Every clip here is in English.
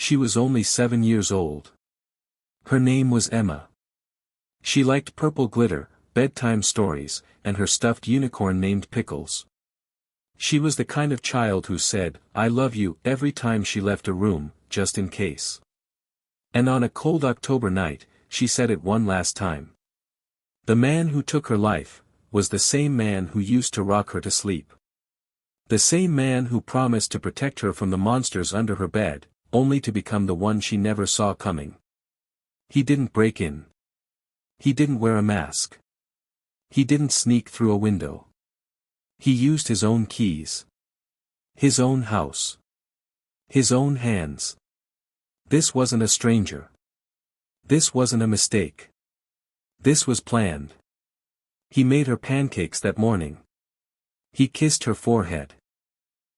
She was only 7 years old. Her name was Emma. She liked purple glitter, bedtime stories, and her stuffed unicorn named Pickles. She was the kind of child who said, "I love you," every time she left a room, just in case. And on a cold October night, she said it one last time. The man who took her life was the same man who used to rock her to sleep. The same man who promised to protect her from the monsters under her bed, only to become the one she never saw coming. He didn't break in. He didn't wear a mask. He didn't sneak through a window. He used his own keys. His own house. His own hands. This wasn't a stranger. This wasn't a mistake. This was planned. He made her pancakes that morning. He kissed her forehead.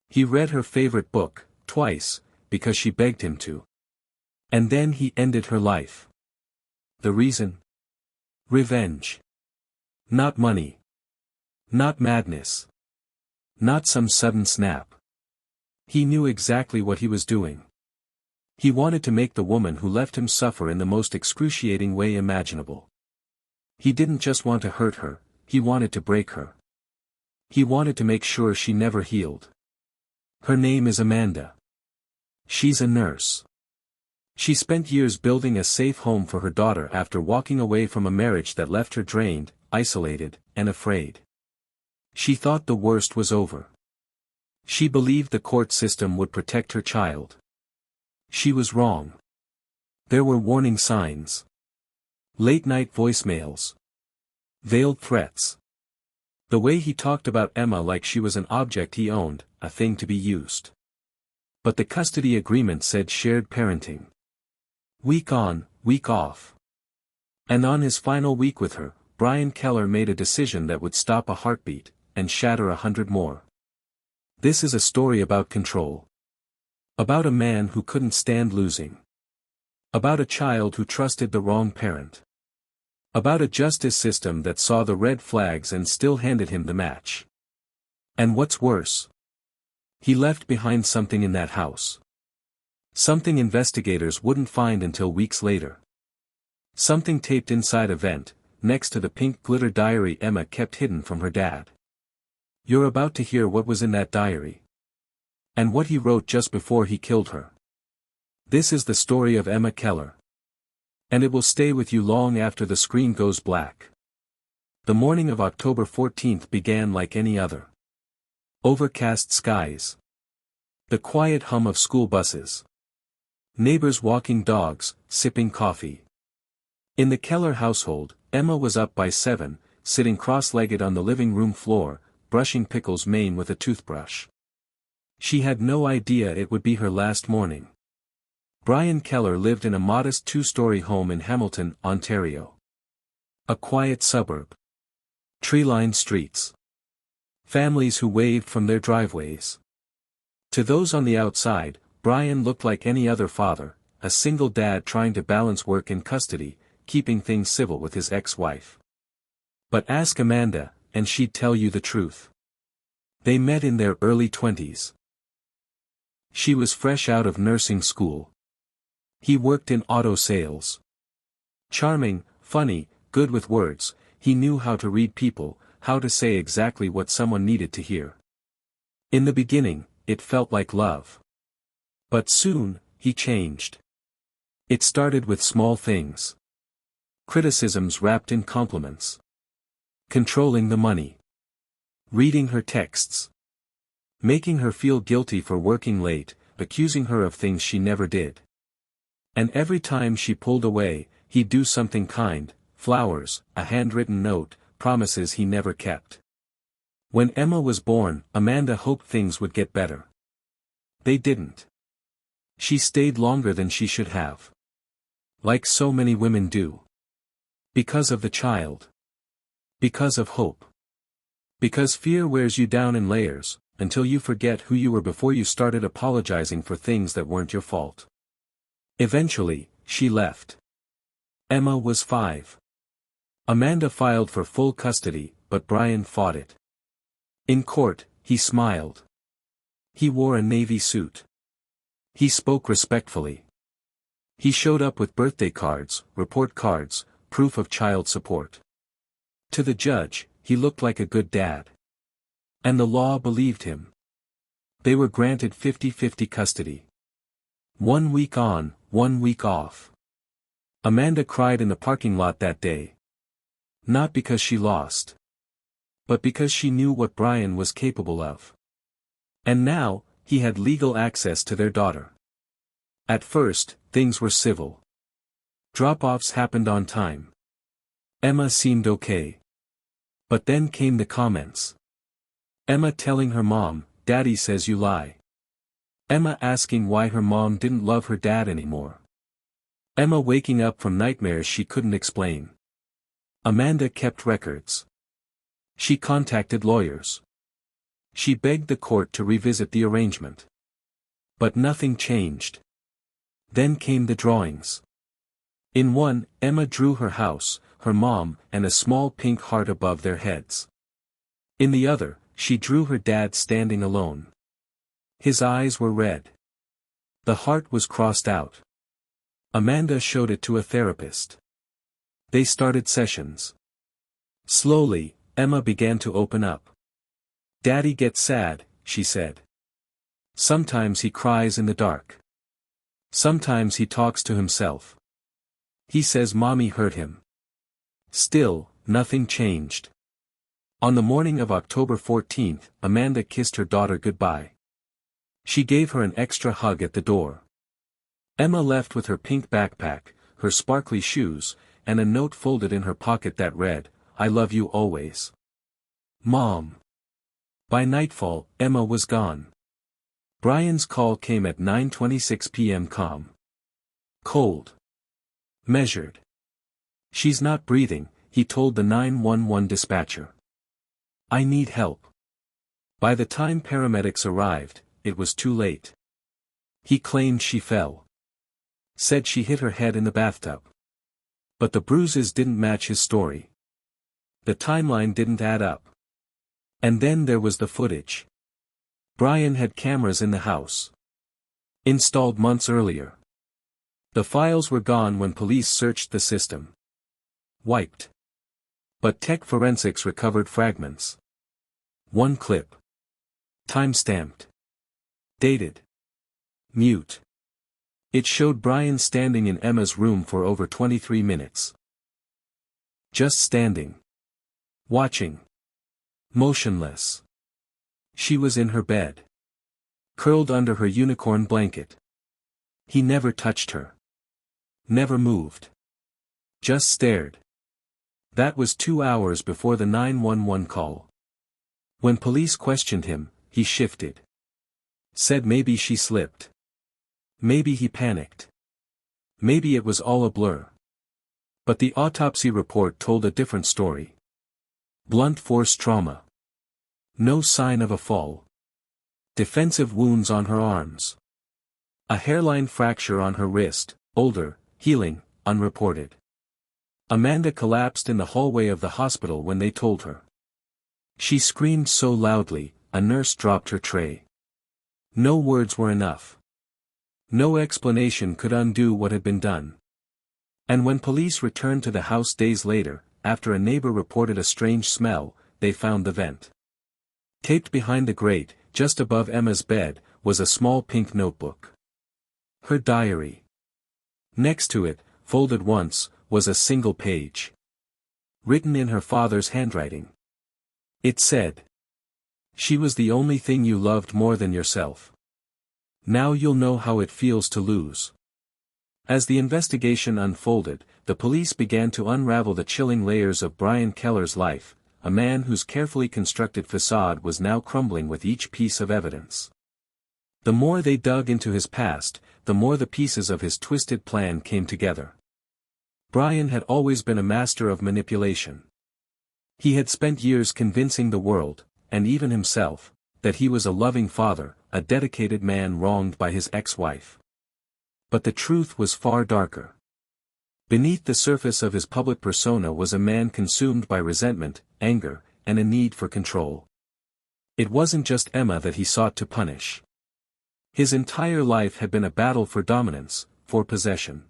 He read her favorite book, twice, because she begged him to. And then he ended her life. The reason? Revenge. Not money. Not madness. Not some sudden snap. He knew exactly what he was doing. He wanted to make the woman who left him suffer in the most excruciating way imaginable. He didn't just want to hurt her, he wanted to break her. He wanted to make sure she never healed. Her name is Amanda. She's a nurse. She spent years building a safe home for her daughter after walking away from a marriage that left her drained, isolated, and afraid. She thought the worst was over. She believed the court system would protect her child. She was wrong. There were warning signs. Late-night voicemails. Veiled threats. The way he talked about Emma like she was an object he owned, a thing to be used. But the custody agreement said shared parenting. Week on, week off. And on his final week with her, Brian Keller made a decision that would stop a heartbeat, and shatter 100 more. This is a story about control. About a man who couldn't stand losing. About a child who trusted the wrong parent. About a justice system that saw the red flags and still handed him the match. And what's worse? He left behind something in that house. Something investigators wouldn't find until weeks later. Something taped inside a vent, next to the pink glitter diary Emma kept hidden from her dad. You're about to hear what was in that diary. And what he wrote just before he killed her. This is the story of Emma Keller. And it will stay with you long after the screen goes black. The morning of October 14th began like any other. Overcast skies. The quiet hum of school buses. Neighbors walking dogs, sipping coffee. In the Keller household, Emma was up by 7, sitting cross-legged on the living room floor, brushing Pickles' mane with a toothbrush. She had no idea it would be her last morning. Brian Keller lived in a modest 2-story home in Hamilton, Ontario. A quiet suburb. Tree-lined streets. Families who waved from their driveways. To those on the outside, Brian looked like any other father, a single dad trying to balance work and custody, keeping things civil with his ex-wife. But ask Amanda, and she'd tell you the truth. They met in their early 20s. She was fresh out of nursing school. He worked in auto sales. Charming, funny, good with words, he knew how to read people, how to say exactly what someone needed to hear. In the beginning, it felt like love. But soon, he changed. It started with small things. Criticisms wrapped in compliments. Controlling the money. Reading her texts. Making her feel guilty for working late, accusing her of things she never did. And every time she pulled away, he'd do something kind, flowers, a handwritten note, promises he never kept. When Emma was born, Amanda hoped things would get better. They didn't. She stayed longer than she should have. Like so many women do. Because of the child. Because of hope. Because fear wears you down in layers, until you forget who you were before you started apologizing for things that weren't your fault. Eventually, she left. Emma was 5. Amanda filed for full custody, but Brian fought it. In court, he smiled. He wore a navy suit. He spoke respectfully. He showed up with birthday cards, report cards, proof of child support. To the judge, he looked like a good dad. And the law believed him. They were granted 50-50 custody. 1 week on, 1 week off. Amanda cried in the parking lot that day. Not because she lost. But because she knew what Brian was capable of. And now, he had legal access to their daughter. At first, things were civil. Drop-offs happened on time. Emma seemed okay. But then came the comments. Emma telling her mom, "Daddy says you lie." Emma asking why her mom didn't love her dad anymore. Emma waking up from nightmares she couldn't explain. Amanda kept records. She contacted lawyers. She begged the court to revisit the arrangement. But nothing changed. Then came the drawings. In one, Emma drew her house, her mom, and a small pink heart above their heads. In the other, she drew her dad standing alone. His eyes were red. The heart was crossed out. Amanda showed it to a therapist. They started sessions. Slowly, Emma began to open up. "Daddy gets sad," she said. "Sometimes he cries in the dark. Sometimes he talks to himself. He says Mommy hurt him." Still, nothing changed. On the morning of October 14th, Amanda kissed her daughter goodbye. She gave her an extra hug at the door. Emma left with her pink backpack, her sparkly shoes, and a note folded in her pocket that read, "I love you always. Mom." By nightfall, Emma was gone. Brian's call came at 9:26 p.m. calm. Cold. Measured. "She's not breathing," he told the 911 dispatcher. "I need help." By the time paramedics arrived, it was too late. He claimed she fell. Said she hit her head in the bathtub. But the bruises didn't match his story. The timeline didn't add up. And then there was the footage. Brian had cameras in the house. Installed months earlier. The files were gone when police searched the system. Wiped. But tech forensics recovered fragments. One clip. Time-stamped. Dated. Mute. It showed Brian standing in Emma's room for over 23 minutes. Just standing. Watching. Motionless. She was in her bed. Curled under her unicorn blanket. He never touched her. Never moved. Just stared. That was 2 hours before the 911 call. When police questioned him, he shifted. Said maybe she slipped. Maybe he panicked. Maybe it was all a blur. But the autopsy report told a different story. Blunt force trauma. No sign of a fall. Defensive wounds on her arms. A hairline fracture on her wrist, older, healing, unreported. Amanda collapsed in the hallway of the hospital when they told her. She screamed so loudly, a nurse dropped her tray. No words were enough. No explanation could undo what had been done. And when police returned to the house days later, after a neighbor reported a strange smell, they found the vent. Taped behind the grate, just above Emma's bed, was a small pink notebook. Her diary. Next to it, folded once, was a single page. Written in her father's handwriting. It said, "She was the only thing you loved more than yourself. Now you'll know how it feels to lose." As the investigation unfolded, the police began to unravel the chilling layers of Brian Keller's life, a man whose carefully constructed facade was now crumbling with each piece of evidence. The more they dug into his past, the more the pieces of his twisted plan came together. Brian had always been a master of manipulation. He had spent years convincing the world, and even himself, that he was a loving father, a dedicated man wronged by his ex-wife. But the truth was far darker. Beneath the surface of his public persona was a man consumed by resentment, anger, and a need for control. It wasn't just Emma that he sought to punish. His entire life had been a battle for dominance, for possession.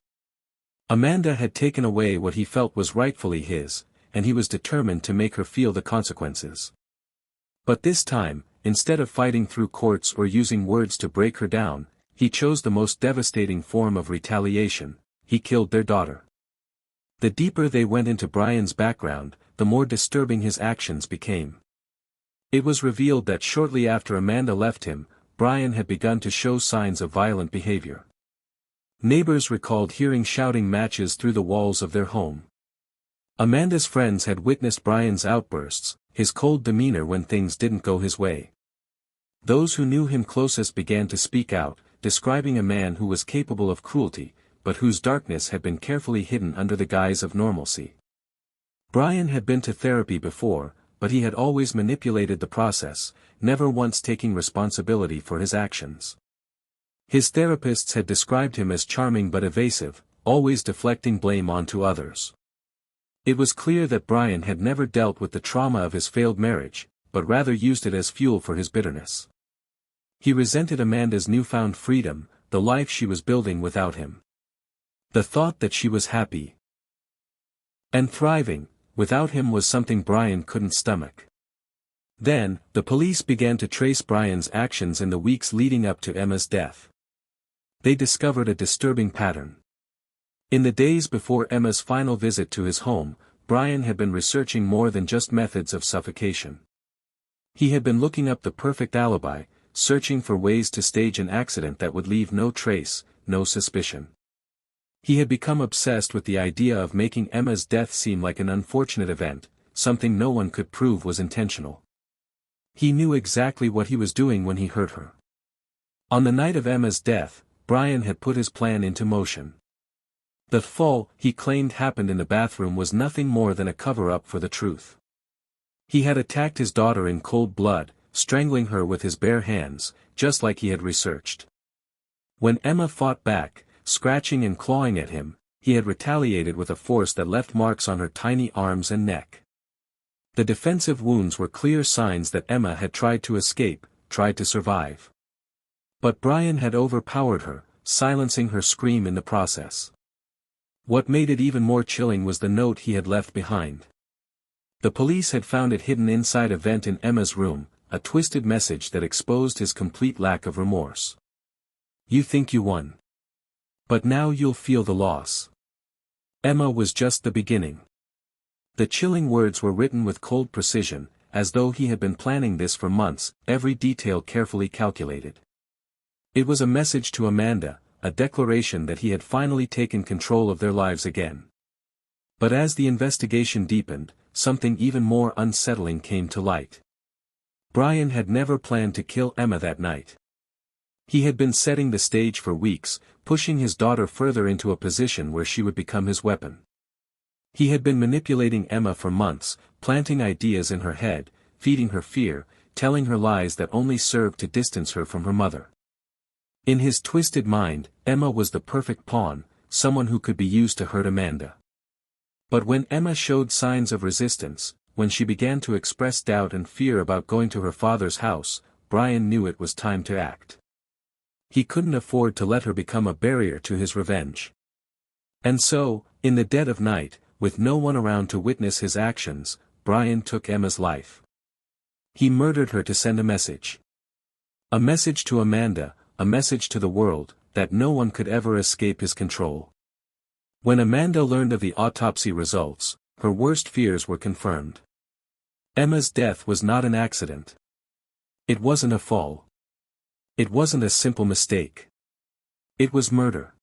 Amanda had taken away what he felt was rightfully his, and he was determined to make her feel the consequences. But this time, instead of fighting through courts or using words to break her down, he chose the most devastating form of retaliation: he killed their daughter. The deeper they went into Brian's background, the more disturbing his actions became. It was revealed that shortly after Amanda left him, Brian had begun to show signs of violent behavior. Neighbors recalled hearing shouting matches through the walls of their home. Amanda's friends had witnessed Brian's outbursts, his cold demeanor when things didn't go his way. Those who knew him closest began to speak out, describing a man who was capable of cruelty, but whose darkness had been carefully hidden under the guise of normalcy. Brian had been to therapy before, but he had always manipulated the process, never once taking responsibility for his actions. His therapists had described him as charming but evasive, always deflecting blame onto others. It was clear that Brian had never dealt with the trauma of his failed marriage, but rather used it as fuel for his bitterness. He resented Amanda's newfound freedom, the life she was building without him. The thought that she was happy and thriving without him was something Brian couldn't stomach. Then, the police began to trace Brian's actions in the weeks leading up to Emma's death. They discovered a disturbing pattern. In the days before Emma's final visit to his home, Brian had been researching more than just methods of suffocation. He had been looking up the perfect alibi, searching for ways to stage an accident that would leave no trace, no suspicion. He had become obsessed with the idea of making Emma's death seem like an unfortunate event, something no one could prove was intentional. He knew exactly what he was doing when he hurt her. On the night of Emma's death, Brian had put his plan into motion. The fall, he claimed happened in the bathroom, was nothing more than a cover-up for the truth. He had attacked his daughter in cold blood, strangling her with his bare hands, just like he had researched. When Emma fought back, scratching and clawing at him, he had retaliated with a force that left marks on her tiny arms and neck. The defensive wounds were clear signs that Emma had tried to escape, tried to survive. But Brian had overpowered her, silencing her scream in the process. What made it even more chilling was the note he had left behind. The police had found it hidden inside a vent in Emma's room, a twisted message that exposed his complete lack of remorse. "You think you won. But now you'll feel the loss. Emma was just the beginning." The chilling words were written with cold precision, as though he had been planning this for months, every detail carefully calculated. It was a message to Amanda, a declaration that he had finally taken control of their lives again. But as the investigation deepened, something even more unsettling came to light. Brian had never planned to kill Emma that night. He had been setting the stage for weeks, pushing his daughter further into a position where she would become his weapon. He had been manipulating Emma for months, planting ideas in her head, feeding her fear, telling her lies that only served to distance her from her mother. In his twisted mind, Emma was the perfect pawn, someone who could be used to hurt Amanda. But when Emma showed signs of resistance, when she began to express doubt and fear about going to her father's house, Brian knew it was time to act. He couldn't afford to let her become a barrier to his revenge. And so, in the dead of night, with no one around to witness his actions, Brian took Emma's life. He murdered her to send a message. A message to Amanda, a message to the world, that no one could ever escape his control. When Amanda learned of the autopsy results, her worst fears were confirmed. Emma's death was not an accident. It wasn't a fall. It wasn't a simple mistake. It was murder.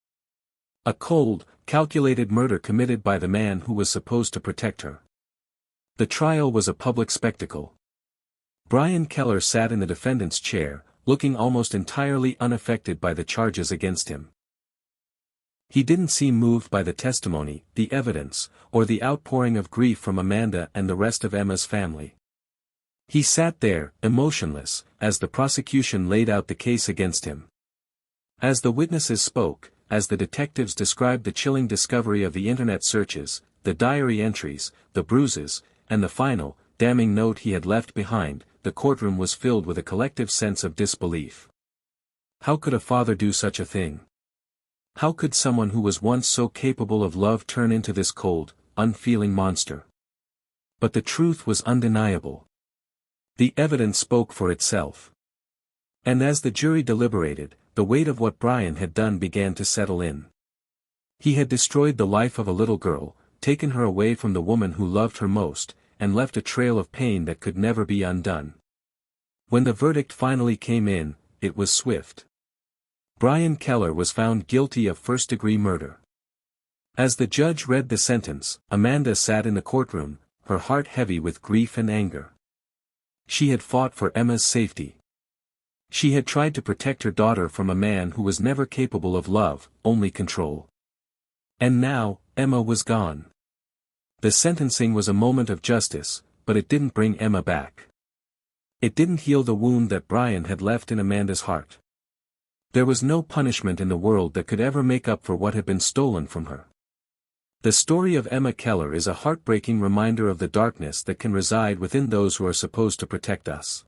A cold, calculated murder committed by the man who was supposed to protect her. The trial was a public spectacle. Brian Keller sat in the defendant's chair, looking almost entirely unaffected by the charges against him. He didn't seem moved by the testimony, the evidence, or the outpouring of grief from Amanda and the rest of Emma's family. He sat there, emotionless, as the prosecution laid out the case against him. As the witnesses spoke, as the detectives described the chilling discovery of the internet searches, the diary entries, the bruises, and the final, damning note he had left behind, the courtroom was filled with a collective sense of disbelief. How could a father do such a thing? How could someone who was once so capable of love turn into this cold, unfeeling monster? But the truth was undeniable. The evidence spoke for itself. And as the jury deliberated, the weight of what Brian had done began to settle in. He had destroyed the life of a little girl, taken her away from the woman who loved her most, and left a trail of pain that could never be undone. When the verdict finally came in, it was swift. Brian Keller was found guilty of first-degree murder. As the judge read the sentence, Amanda sat in the courtroom, her heart heavy with grief and anger. She had fought for Emma's safety. She had tried to protect her daughter from a man who was never capable of love, only control. And now, Emma was gone. The sentencing was a moment of justice, but it didn't bring Emma back. It didn't heal the wound that Brian had left in Amanda's heart. There was no punishment in the world that could ever make up for what had been stolen from her. The story of Emma Keller is a heartbreaking reminder of the darkness that can reside within those who are supposed to protect us.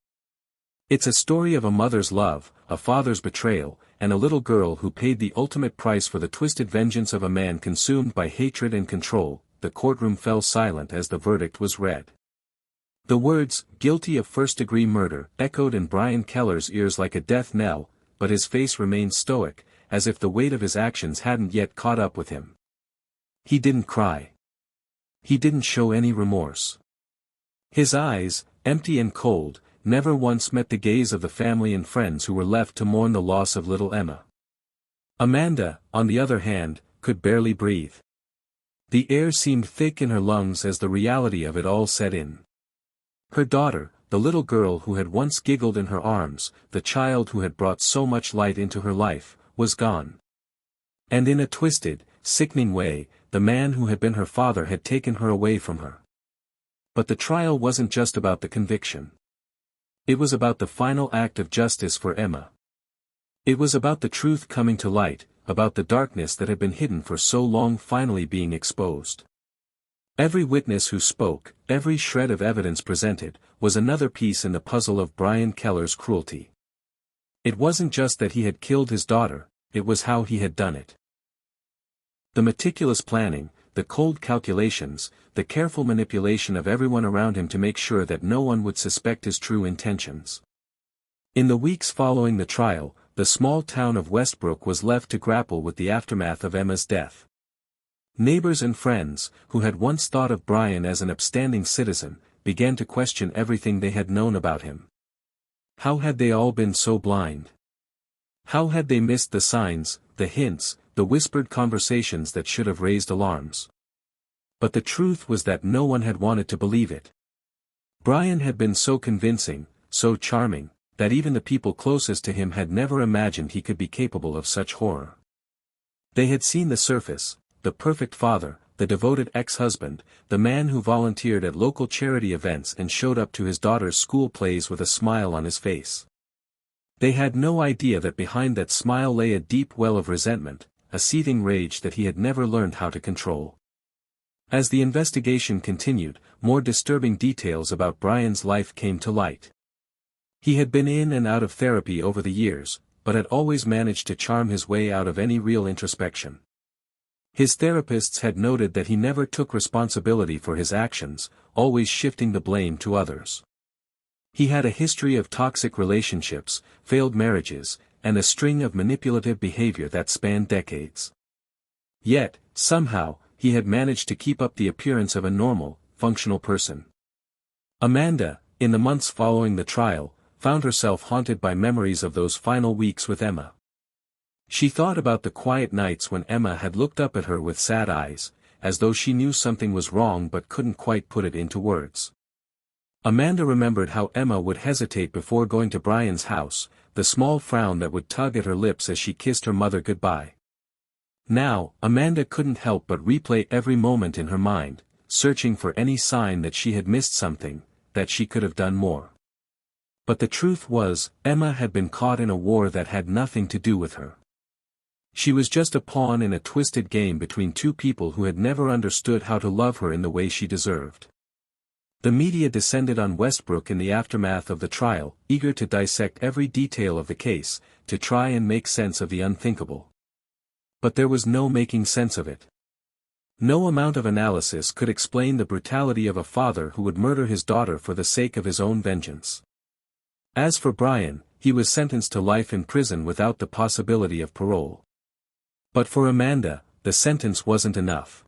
It's a story of a mother's love, a father's betrayal, and a little girl who paid the ultimate price for the twisted vengeance of a man consumed by hatred and control. The courtroom fell silent as the verdict was read. The words, "guilty of first-degree murder," echoed in Brian Keller's ears like a death knell, but his face remained stoic, as if the weight of his actions hadn't yet caught up with him. He didn't cry. He didn't show any remorse. His eyes, empty and cold, never once met the gaze of the family and friends who were left to mourn the loss of little Emma. Amanda, on the other hand, could barely breathe. The air seemed thick in her lungs as the reality of it all set in. Her daughter, the little girl who had once giggled in her arms, the child who had brought so much light into her life, was gone. And in a twisted, sickening way, the man who had been her father had taken her away from her. But the trial wasn't just about the conviction. It was about the final act of justice for Emma. It was about the truth coming to light, about the darkness that had been hidden for so long finally being exposed. Every witness who spoke, every shred of evidence presented, was another piece in the puzzle of Brian Keller's cruelty. It wasn't just that he had killed his daughter, it was how he had done it. The meticulous planning, the cold calculations, the careful manipulation of everyone around him to make sure that no one would suspect his true intentions. In the weeks following the trial, the small town of Westbrook was left to grapple with the aftermath of Emma's death. Neighbors and friends, who had once thought of Brian as an upstanding citizen, began to question everything they had known about him. How had they all been so blind? How had they missed the signs, the hints, the whispered conversations that should have raised alarms? But the truth was that no one had wanted to believe it. Brian had been so convincing, so charming, that even the people closest to him had never imagined he could be capable of such horror. They had seen the surface, the perfect father, the devoted ex-husband, the man who volunteered at local charity events and showed up to his daughter's school plays with a smile on his face. They had no idea that behind that smile lay a deep well of resentment, a seething rage that he had never learned how to control. As the investigation continued, more disturbing details about Brian's life came to light. He had been in and out of therapy over the years, but had always managed to charm his way out of any real introspection. His therapists had noted that he never took responsibility for his actions, always shifting the blame to others. He had a history of toxic relationships, failed marriages, and a string of manipulative behavior that spanned decades. Yet, somehow, he had managed to keep up the appearance of a normal, functional person. Amanda, in the months following the trial, found herself haunted by memories of those final weeks with Emma. She thought about the quiet nights when Emma had looked up at her with sad eyes, as though she knew something was wrong but couldn't quite put it into words. Amanda remembered how Emma would hesitate before going to Brian's house, the small frown that would tug at her lips as she kissed her mother goodbye. Now, Amanda couldn't help but replay every moment in her mind, searching for any sign that she had missed something, that she could have done more. But the truth was, Emma had been caught in a war that had nothing to do with her. She was just a pawn in a twisted game between two people who had never understood how to love her in the way she deserved. The media descended on Westbrook in the aftermath of the trial, eager to dissect every detail of the case, to try and make sense of the unthinkable. But there was no making sense of it. No amount of analysis could explain the brutality of a father who would murder his daughter for the sake of his own vengeance. As for Brian, he was sentenced to life in prison without the possibility of parole. But for Amanda, the sentence wasn't enough.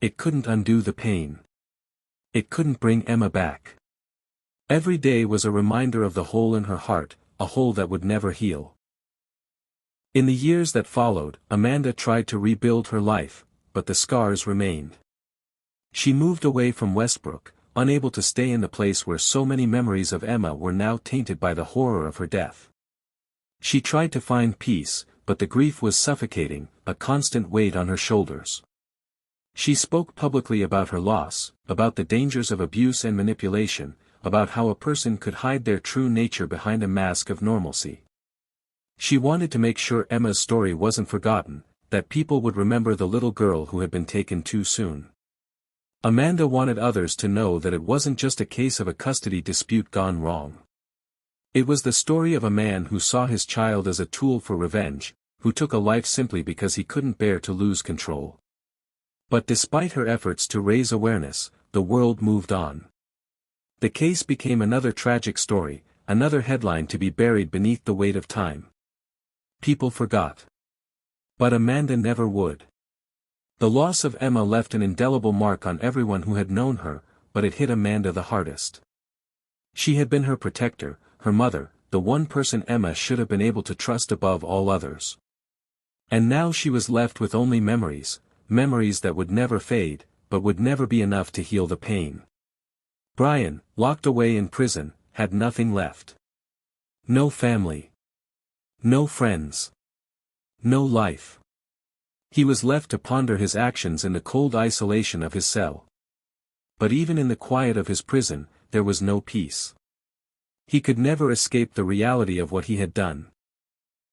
It couldn't undo the pain. It couldn't bring Emma back. Every day was a reminder of the hole in her heart, a hole that would never heal. In the years that followed, Amanda tried to rebuild her life, but the scars remained. She moved away from Westbrook, unable to stay in the place where so many memories of Emma were now tainted by the horror of her death. She tried to find peace, but the grief was suffocating, a constant weight on her shoulders. She spoke publicly about her loss, about the dangers of abuse and manipulation, about how a person could hide their true nature behind a mask of normalcy. She wanted to make sure Emma's story wasn't forgotten, that people would remember the little girl who had been taken too soon. Amanda wanted others to know that it wasn't just a case of a custody dispute gone wrong. It was the story of a man who saw his child as a tool for revenge, who took a life simply because he couldn't bear to lose control. But despite her efforts to raise awareness, the world moved on. The case became another tragic story, another headline to be buried beneath the weight of time. People forgot. But Amanda never would. The loss of Emma left an indelible mark on everyone who had known her, but it hit Amanda the hardest. She had been her protector, her mother, the one person Emma should have been able to trust above all others. And now she was left with only memories, memories that would never fade, but would never be enough to heal the pain. Brian, locked away in prison, had nothing left. No family. No friends. No life. He was left to ponder his actions in the cold isolation of his cell. But even in the quiet of his prison, there was no peace. He could never escape the reality of what he had done.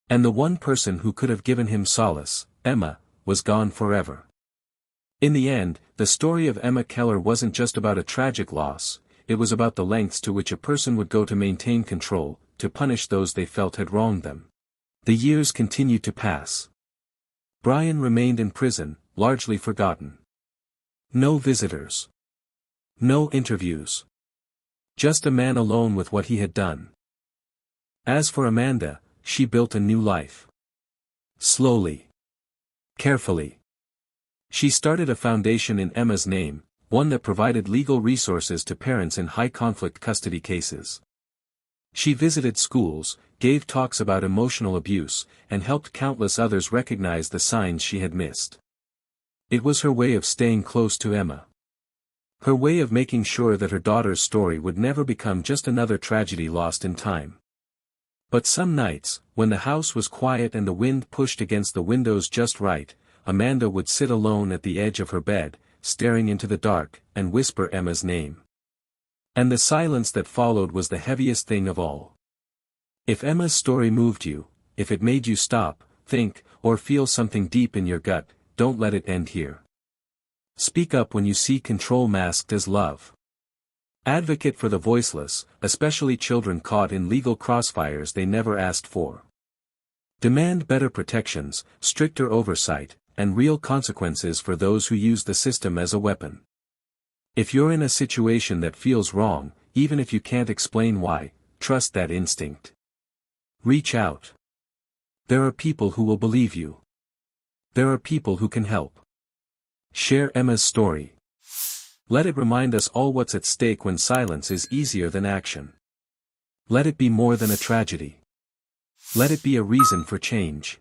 And the one person who could have given him solace, Emma, was gone forever. In the end, the story of Emma Keller wasn't just about a tragic loss, it was about the lengths to which a person would go to maintain control, to punish those they felt had wronged them. The years continued to pass. Brian remained in prison, largely forgotten. No visitors. No interviews. Just a man alone with what he had done. As for Amanda, she built a new life. Slowly. Carefully. She started a foundation in Emma's name, one that provided legal resources to parents in high-conflict custody cases. She visited schools, gave talks about emotional abuse, and helped countless others recognize the signs she had missed. It was her way of staying close to Emma. Her way of making sure that her daughter's story would never become just another tragedy lost in time. But some nights, when the house was quiet and the wind pushed against the windows just right, Amanda would sit alone at the edge of her bed, staring into the dark, and whisper Emma's name. And the silence that followed was the heaviest thing of all. If Emma's story moved you, if it made you stop, think, or feel something deep in your gut, don't let it end here. Speak up when you see control masked as love. Advocate for the voiceless, especially children caught in legal crossfires they never asked for. Demand better protections, stricter oversight, and real consequences for those who use the system as a weapon. If you're in a situation that feels wrong, even if you can't explain why, trust that instinct. Reach out. There are people who will believe you. There are people who can help. Share Emma's story. Let it remind us all what's at stake when silence is easier than action. Let it be more than a tragedy. Let it be a reason for change.